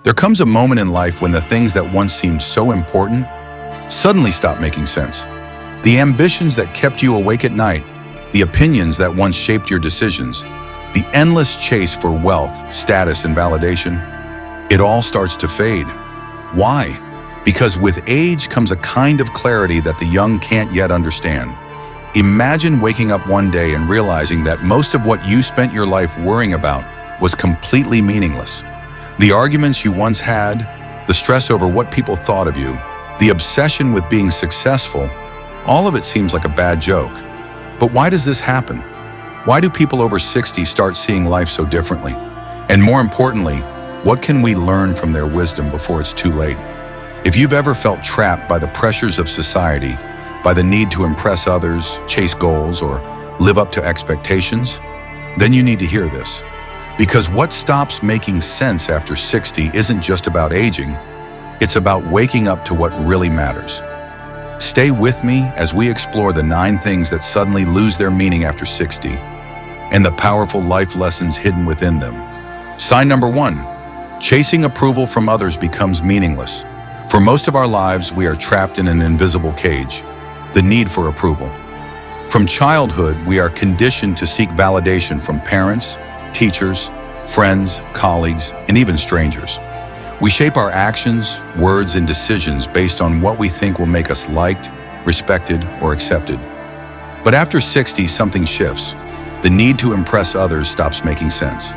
There comes a moment in life when the things that once seemed so important suddenly stop making sense. The ambitions that kept you awake at night, the opinions that once shaped your decisions, the endless chase for wealth, status, and validation, it all starts to fade. Why? Because with age comes a kind of clarity that the young can't yet understand. Imagine waking up one day and realizing that most of what you spent your life worrying about was completely meaningless. The arguments you once had, the stress over what people thought of you, the obsession with being successful, all of it seems like a bad joke. But why does this happen? Why do people over 60 start seeing life so differently? And more importantly, what can we learn from their wisdom before it's too late? If you've ever felt trapped by the pressures of society, by the need to impress others, chase goals, or live up to expectations, then you need to hear this. Because what stops making sense after 60 isn't just about aging, it's about waking up to what really matters. Stay with me as we explore the 9 things that suddenly lose their meaning after 60 and the powerful life lessons hidden within them. Sign number 1, chasing approval from others becomes meaningless. For most of our lives, we are trapped in an invisible cage, the need for approval. From childhood, we are conditioned to seek validation from parents, teachers, friends, colleagues, and even strangers. We shape our actions, words, and decisions based on what we think will make us liked, respected, or accepted. But after 60, something shifts. The need to impress others stops making sense.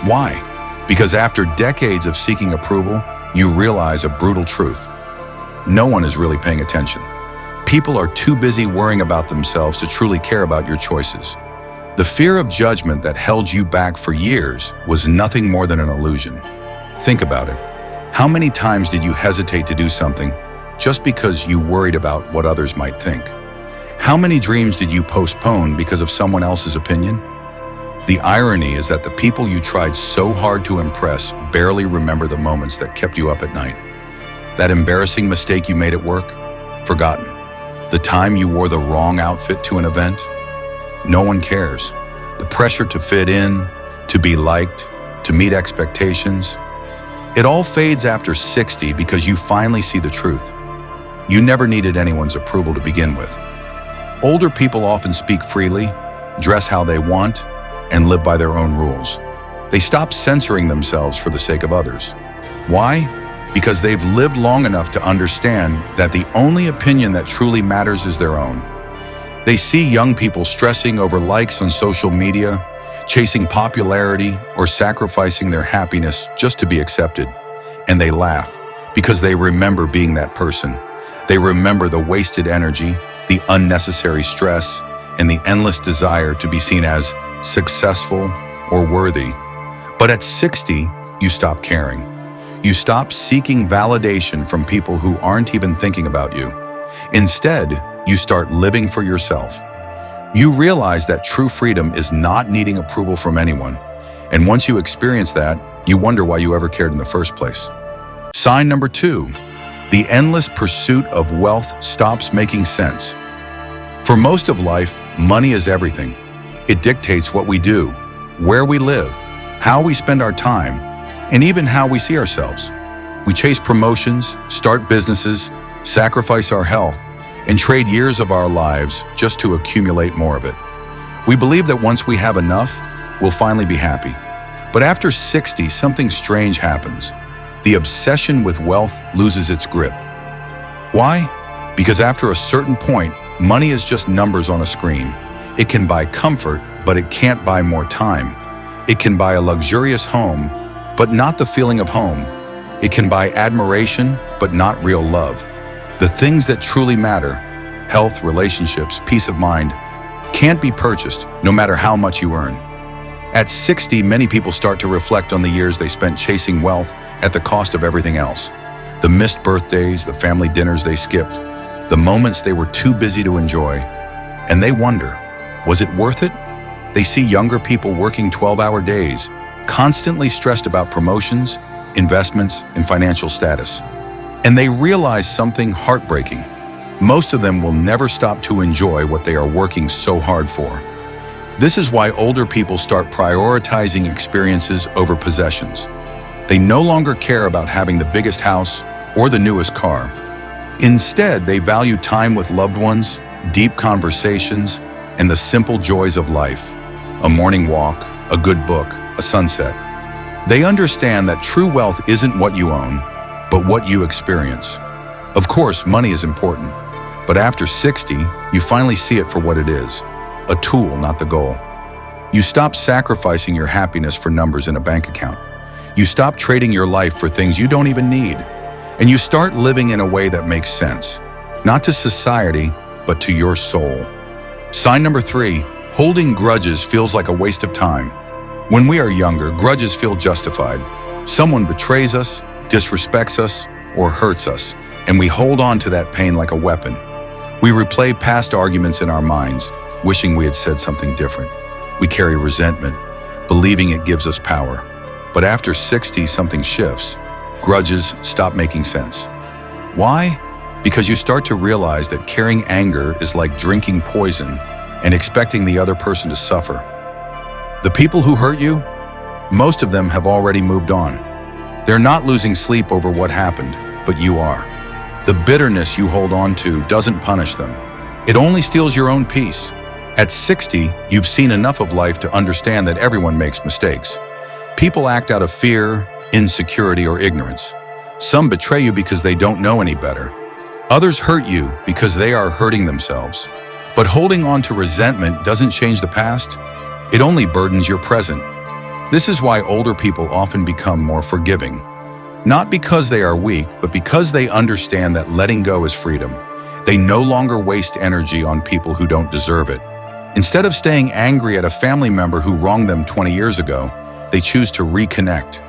Why? Because after decades of seeking approval, you realize a brutal truth. No one is really paying attention. People are too busy worrying about themselves to truly care about your choices. The fear of judgment that held you back for years was nothing more than an illusion. Think about it. How many times did you hesitate to do something just because you worried about what others might think? How many dreams did you postpone because of someone else's opinion? The irony is that the people you tried so hard to impress barely remember the moments that kept you up at night. That embarrassing mistake you made at work? Forgotten. The time you wore the wrong outfit to an event? No one cares. The pressure to fit in, to be liked, to meet expectations, it all fades after 60 because you finally see the truth. You never needed anyone's approval to begin with. Older people often speak freely, dress how they want, and live by their own rules. They stop censoring themselves for the sake of others. Why? Because they've lived long enough to understand that the only opinion that truly matters is their own. They see young people stressing over likes on social media, chasing popularity, or sacrificing their happiness just to be accepted. And they laugh because they remember being that person. They remember the wasted energy, the unnecessary stress, and the endless desire to be seen as successful or worthy. But at 60, you stop caring. You stop seeking validation from people who aren't even thinking about you. Instead, you start living for yourself. You realize that true freedom is not needing approval from anyone. And once you experience that, you wonder why you ever cared in the first place. Sign number 2, the endless pursuit of wealth stops making sense. For most of life, money is everything. It dictates what we do, where we live, how we spend our time, and even how we see ourselves. We chase promotions, start businesses, sacrifice our health, and trade years of our lives just to accumulate more of it. We believe that once we have enough, we'll finally be happy. But after 60, something strange happens. The obsession with wealth loses its grip. Why? Because after a certain point, money is just numbers on a screen. It can buy comfort, but it can't buy more time. It can buy a luxurious home, but not the feeling of home. It can buy admiration, but not real love. The things that truly matter, health, relationships, peace of mind, can't be purchased no matter how much you earn. At 60, many people start to reflect on the years they spent chasing wealth at the cost of everything else. The missed birthdays, the family dinners they skipped, the moments they were too busy to enjoy. And they wonder, was it worth it? They see younger people working 12-hour days, constantly stressed about promotions, investments, and financial status. And they realize something heartbreaking. Most of them will never stop to enjoy what they are working so hard for. This is why older people start prioritizing experiences over possessions. They no longer care about having the biggest house or the newest car. Instead, they value time with loved ones, deep conversations, and the simple joys of life. A morning walk, a good book, a sunset. They understand that true wealth isn't what you own, but what you experience. Of course, money is important, but after 60, you finally see it for what it is, a tool, not the goal. You stop sacrificing your happiness for numbers in a bank account. You stop trading your life for things you don't even need, and you start living in a way that makes sense, not to society, but to your soul. Sign number 3, holding grudges feels like a waste of time. When we are younger, grudges feel justified. Someone betrays us, disrespects us, or hurts us, and we hold on to that pain like a weapon. We replay past arguments in our minds, wishing we had said something different. We carry resentment, believing it gives us power. But after 60, something shifts. Grudges stop making sense. Why? Because you start to realize that carrying anger is like drinking poison and expecting the other person to suffer. The people who hurt you, most of them have already moved on. They're not losing sleep over what happened, but you are. The bitterness you hold on to doesn't punish them. It only steals your own peace. At 60, you've seen enough of life to understand that everyone makes mistakes. People act out of fear, insecurity, or ignorance. Some betray you because they don't know any better. Others hurt you because they are hurting themselves. But holding on to resentment doesn't change the past. It only burdens your present. This is why older people often become more forgiving. Not because they are weak, but because they understand that letting go is freedom. They no longer waste energy on people who don't deserve it. Instead of staying angry at a family member who wronged them 20 years ago, they choose to reconnect.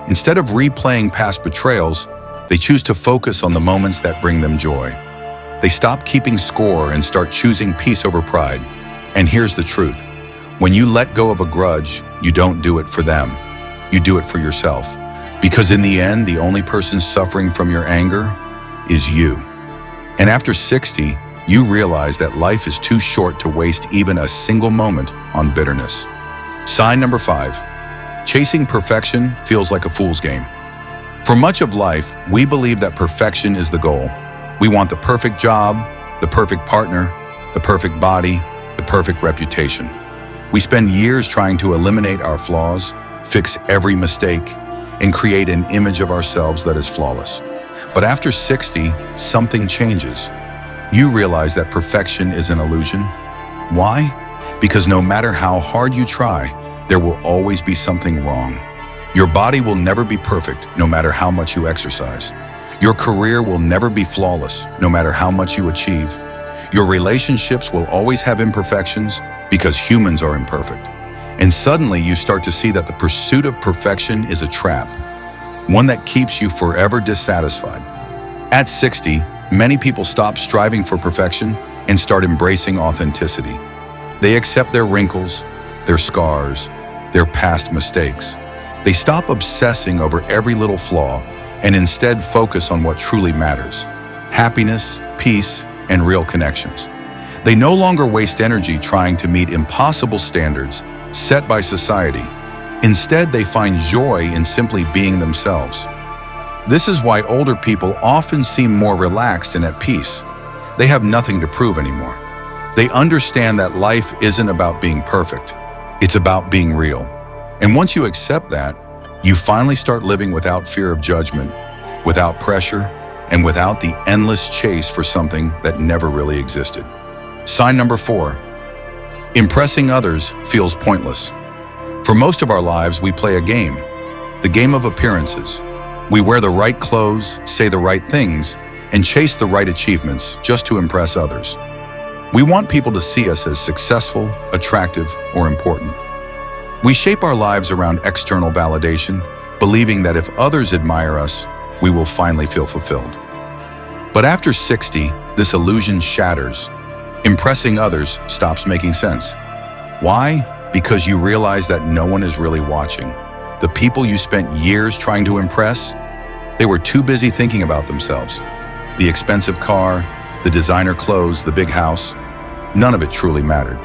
Instead of replaying past betrayals, they choose to focus on the moments that bring them joy. They stop keeping score and start choosing peace over pride. And here's the truth. When you let go of a grudge, you don't do it for them. You do it for yourself. Because in the end, the only person suffering from your anger is you. And after 60, you realize that life is too short to waste even a single moment on bitterness. Sign number 5. Chasing perfection feels like a fool's game. For much of life, we believe that perfection is the goal. We want the perfect job, the perfect partner, the perfect body, the perfect reputation. We spend years trying to eliminate our flaws, fix every mistake, and create an image of ourselves that is flawless. But after 60, something changes. You realize that perfection is an illusion. Why? Because no matter how hard you try, there will always be something wrong. Your body will never be perfect, no matter how much you exercise. Your career will never be flawless, no matter how much you achieve. Your relationships will always have imperfections, because humans are imperfect. And suddenly you start to see that the pursuit of perfection is a trap, one that keeps you forever dissatisfied. At 60, many people stop striving for perfection and start embracing authenticity. They accept their wrinkles, their scars, their past mistakes. They stop obsessing over every little flaw and instead focus on what truly matters: happiness, peace, and real connections. They no longer waste energy trying to meet impossible standards set by society. Instead, they find joy in simply being themselves. This is why older people often seem more relaxed and at peace. They have nothing to prove anymore. They understand that life isn't about being perfect. It's about being real. And once you accept that, you finally start living without fear of judgment, without pressure, and without the endless chase for something that never really existed. Sign number 4. Impressing others feels pointless. For most of our lives, we play a game, the game of appearances. We wear the right clothes, say the right things, and chase the right achievements just to impress others. We want people to see us as successful, attractive, or important. We shape our lives around external validation, believing that if others admire us, we will finally feel fulfilled. But after 60, this illusion shatters. Impressing others stops making sense. Why? Because you realize that no one is really watching. The people you spent years trying to impress, they were too busy thinking about themselves. The expensive car, the designer clothes, the big house, none of it truly mattered.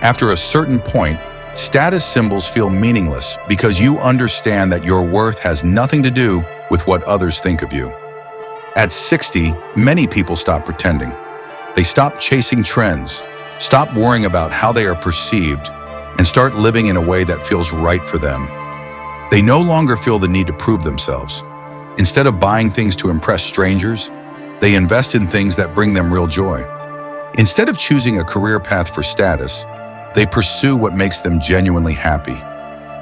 After a certain point, Status symbols feel meaningless because you understand that your worth has nothing to do with what others think of you. At 60, many people stop pretending. They stop chasing trends, stop worrying about how they are perceived, and start living in a way that feels right for them. They no longer feel the need to prove themselves. Instead of buying things to impress strangers, they invest in things that bring them real joy. Instead of choosing a career path for status, they pursue what makes them genuinely happy.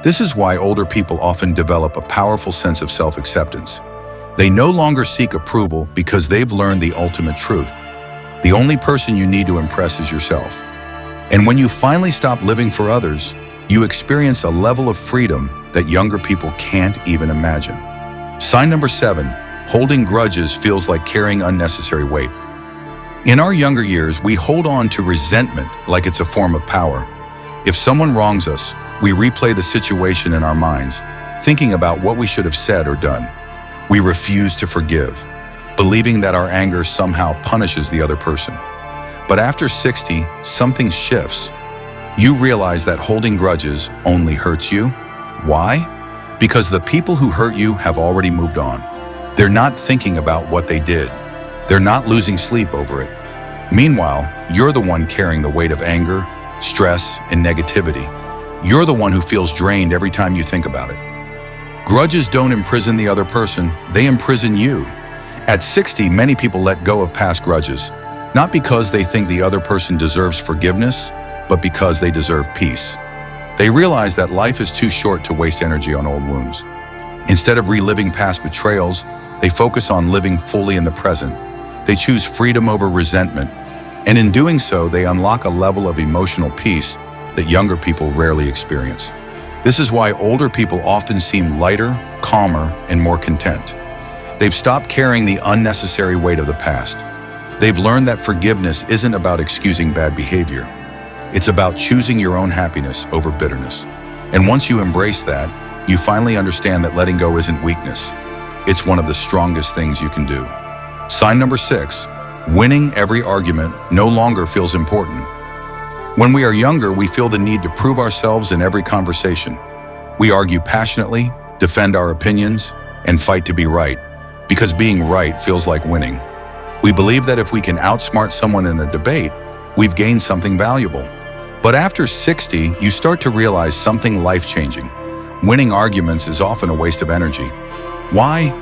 This is why older people often develop a powerful sense of self-acceptance. They no longer seek approval because they've learned the ultimate truth. The only person you need to impress is yourself. And when you finally stop living for others, you experience a level of freedom that younger people can't even imagine. Sign number 7, holding grudges feels like carrying unnecessary weight. In our younger years, we hold on to resentment like it's a form of power. If someone wrongs us, we replay the situation in our minds, thinking about what we should have said or done. We refuse to forgive, believing that our anger somehow punishes the other person. But after 60, something shifts. You realize that holding grudges only hurts you. Why? Because the people who hurt you have already moved on. They're not thinking about what they did. They're not losing sleep over it. Meanwhile, you're the one carrying the weight of anger, stress, and negativity. You're the one who feels drained every time you think about it. Grudges don't imprison the other person, they imprison you. At 60, many people let go of past grudges, not because they think the other person deserves forgiveness, but because they deserve peace. They realize that life is too short to waste energy on old wounds. Instead of reliving past betrayals, they focus on living fully in the present. They choose freedom over resentment, and in doing so, they unlock a level of emotional peace that younger people rarely experience. This is why older people often seem lighter, calmer, and more content. They've stopped carrying the unnecessary weight of the past. They've learned that forgiveness isn't about excusing bad behavior. It's about choosing your own happiness over bitterness. And once you embrace that, you finally understand that letting go isn't weakness. It's one of the strongest things you can do. Sign number 6, winning every argument no longer feels important. When we are younger, we feel the need to prove ourselves in every conversation. We argue passionately, defend our opinions, and fight to be right, because being right feels like winning. We believe that if we can outsmart someone in a debate, we've gained something valuable. But after 60, you start to realize something life-changing. Winning arguments is often a waste of energy. Why?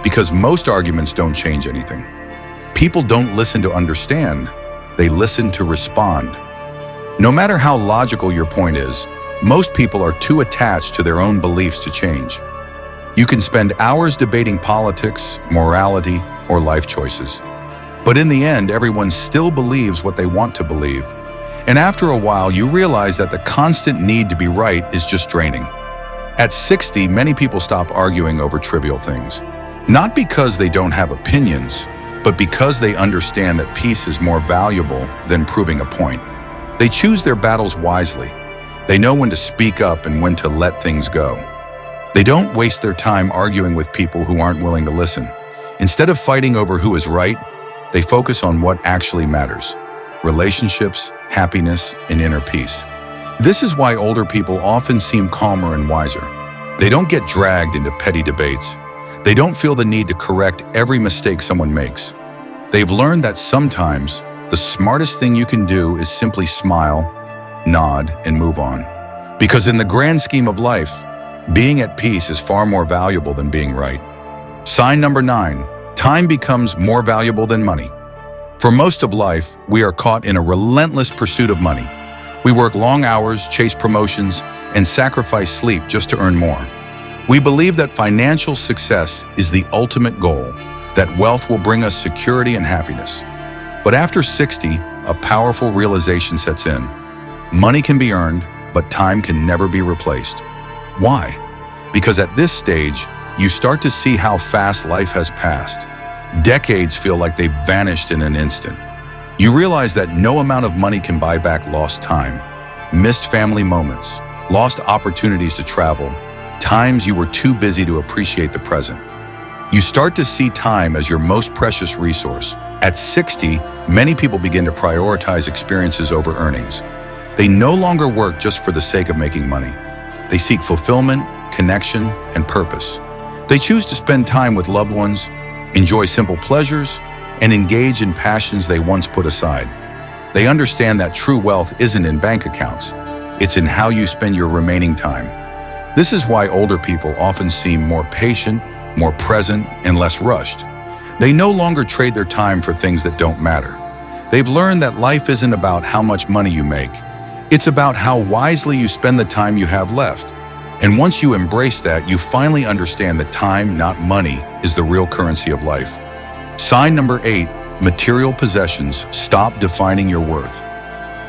Because most arguments don't change anything. People don't listen to understand, they listen to respond. No matter how logical your point is, most people are too attached to their own beliefs to change. You can spend hours debating politics, morality, or life choices. But in the end, everyone still believes what they want to believe. And after a while, you realize that the constant need to be right is just draining. At 60, many people stop arguing over trivial things. Not because they don't have opinions, but because they understand that peace is more valuable than proving a point. They choose their battles wisely. They know when to speak up and when to let things go. They don't waste their time arguing with people who aren't willing to listen. Instead of fighting over who is right, they focus on what actually matters: relationships, happiness, and inner peace. This is why older people often seem calmer and wiser. They don't get dragged into petty debates. They don't feel the need to correct every mistake someone makes. They've learned that sometimes the smartest thing you can do is simply smile, nod, and move on. Because in the grand scheme of life, being at peace is far more valuable than being right. Sign number 9, time becomes more valuable than money. For most of life, we are caught in a relentless pursuit of money. We work long hours, chase promotions, and sacrifice sleep just to earn more. We believe that financial success is the ultimate goal, that wealth will bring us security and happiness. But after 60, a powerful realization sets in. Money can be earned, but time can never be replaced. Why? Because at this stage, you start to see how fast life has passed. Decades feel like they've vanished in an instant. You realize that no amount of money can buy back lost time, missed family moments, lost opportunities to travel, times you were too busy to appreciate the present. You start to see time as your most precious resource. At 60, many people begin to prioritize experiences over earnings. They no longer work just for the sake of making money. They seek fulfillment, connection, and purpose. They choose to spend time with loved ones, enjoy simple pleasures, and engage in passions they once put aside. They understand that true wealth isn't in bank accounts. It's in how you spend your remaining time. This is why older people often seem more patient, more present, and less rushed. They no longer trade their time for things that don't matter. They've learned that life isn't about how much money you make. It's about how wisely you spend the time you have left. And once you embrace that, you finally understand that time, not money, is the real currency of life. Sign number 8, material possessions stop defining your worth.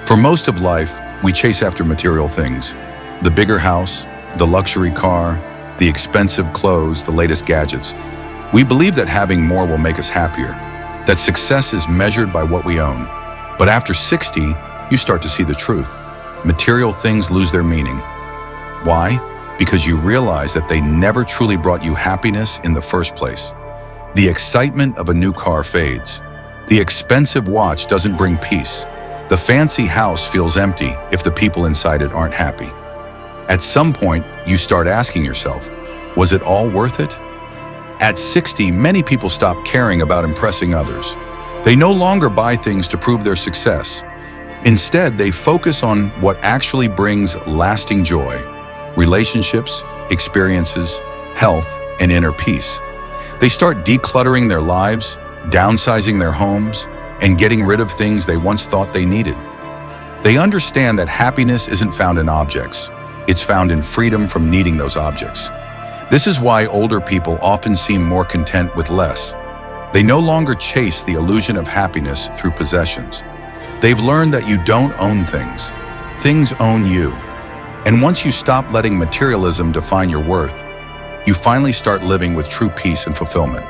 For most of life, we chase after material things. The bigger house, the luxury car, the expensive clothes, the latest gadgets. We believe that having more will make us happier, that success is measured by what we own. But after 60, you start to see the truth. Material things lose their meaning. Why? Because you realize that they never truly brought you happiness in the first place. The excitement of a new car fades. The expensive watch doesn't bring peace. The fancy house feels empty if the people inside it aren't happy. At some point, you start asking yourself, was it all worth it? At 60, many people stop caring about impressing others. They no longer buy things to prove their success. Instead, they focus on what actually brings lasting joy: relationships, experiences, health, and inner peace. They start decluttering their lives, downsizing their homes, and getting rid of things they once thought they needed. They understand that happiness isn't found in objects. It's found in freedom from needing those objects. This is why older people often seem more content with less. They no longer chase the illusion of happiness through possessions. They've learned that you don't own things. Things own you. And once you stop letting materialism define your worth, you finally start living with true peace and fulfillment.